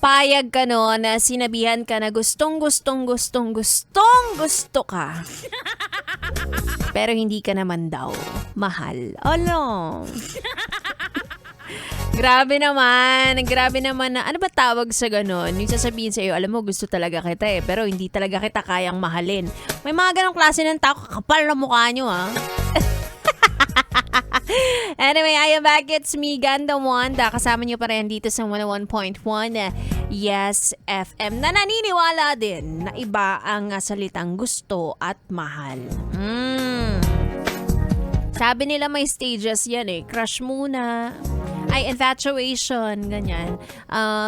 Papayag ka no na sinabihan ka na gustong gusto ka. Pero hindi ka naman daw mahal. Olo. Grabe naman na, ano ba tawag sa ganon? Yung sasabihin sa'yo, alam mo, gusto talaga kita pero hindi talaga kita kayang mahalin. May mga ganong klase ng tao, kakapal na mukha nyo ha. Anyway, I am back. It's me, Ganda Wanda. Kasama nyo pa rin dito sa 101.1 Yes FM na naniniwala din na iba ang salitang gusto at mahal. Sabi nila may stages yan Crush muna. Ay, infatuation, ganyan.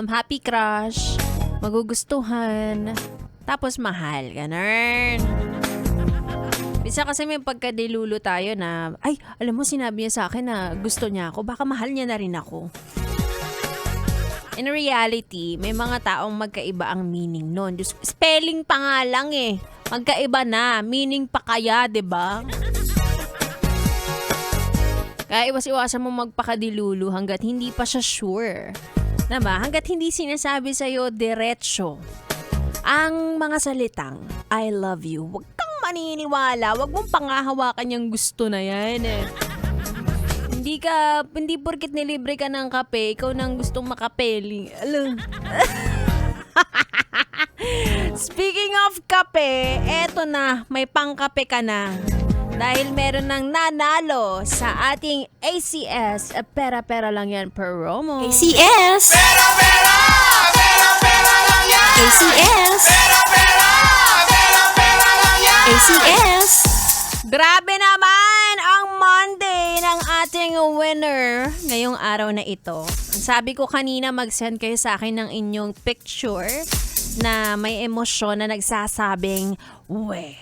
Happy crush, magugustuhan, tapos mahal, ganun. Bisa kasi may pagkadilulo tayo na, ay, alam mo, sinabi niya sa akin na gusto niya ako, baka mahal niya na rin ako. In reality, may mga taong magkaiba ang meaning nun. Spelling pa nga lang magkaiba na, meaning pa kaya, 'di ba? Kaya iwas-iwasan mo magpakadilulo hanggat hindi pa siya sure. Diba? Hanggat hindi sinasabi sa'yo diretso ang mga salitang, I love you. Huwag kang maniniwala. Huwag mong pangahawakan yung gusto na yan. Hindi porkit nilibre ka ng kape, ikaw nang gustong makapeli. Alam. Speaking of kape, eto na, may pangkape ka na. Dahil meron ng nanalo sa ating ACS, pera-pera lang yan per promo. ACS! Pera-pera! Pera-pera lang yan! ACS! Pera-pera! Pera-pera lang yan! ACS! Grabe naman ang Monday ng ating winner ngayong araw na ito. Sabi ko kanina mag-send kayo sa akin ng inyong picture na may emosyon na nagsasabing, we.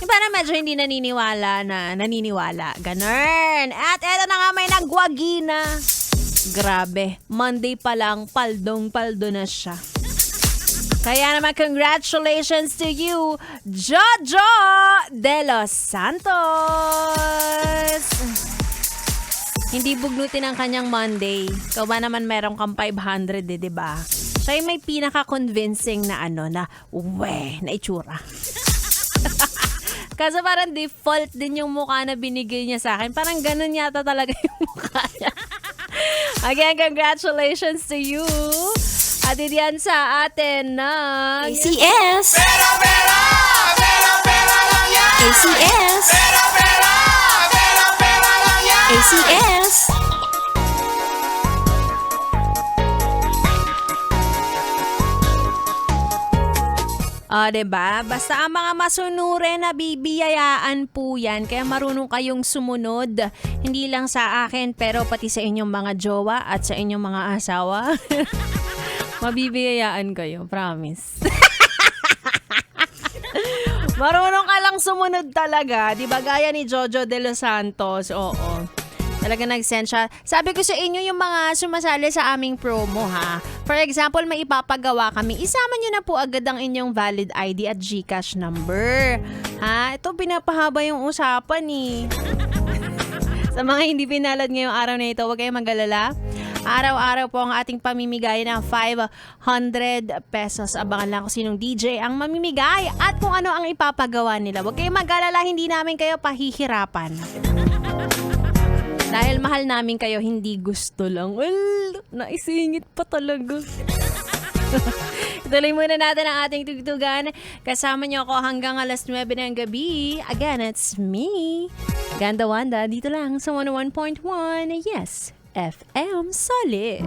Iba na medyo hindi naniniwala na naniniwala. Ganun. At eto na nga may nagwagi na. Grabe. Monday pa lang, paldong-paldo na siya. Kaya naman, congratulations to you, Jojo de los Santos! Hindi bugnutin ang kanyang Monday. Ikaw ba naman meron kang 500 diba? Siya yung may pinaka-convincing na na na itsura. Kasi parang default din yung mukha na binigay niya sa akin. Parang ganun yata talaga yung mukha niya. Again, congratulations to you. At yan sa atin na ACS! Pera-pera! Pera-pera lang yan! ACS! Pera-pera! Pera-pera lang yan! ACS! Diba? Basta ang mga masunure na bibiyayaan po yan. Kaya marunong kayong sumunod. Hindi lang sa akin, pero pati sa inyong mga jowa at sa inyong mga asawa. Mabibiyayaan kayo, promise. Marunong ka lang sumunod talaga. Diba? Gaya ni Jojo de los Santos. Oo. Talaga nag-send siya. Sabi ko sa inyo yung mga sumasali sa aming promo ha. For example, may ipapagawa kami. Isama nyo na po agad ang inyong valid ID at GCash number. Ha? Ito pinapahaba yung usapan Sa mga hindi pinalad ngayong araw na ito, huwag kayong mag-alala. Araw-araw po ang ating pamimigay ng 500 pesos. Abangan lang kung sinong DJ ang mamimigay at kung ano ang ipapagawa nila. Huwag kayong mag-alala, hindi namin kayo pahihirapan. Dahil mahal namin kayo, hindi gusto lang. Well, naisingit pa talaga. Tuloy muna natin ang ating tugtugan. Kasama niyo ako hanggang alas 9 ng gabi. Again, it's me, Ganda Wanda, dito lang sa 101.1 Yes FM Solid.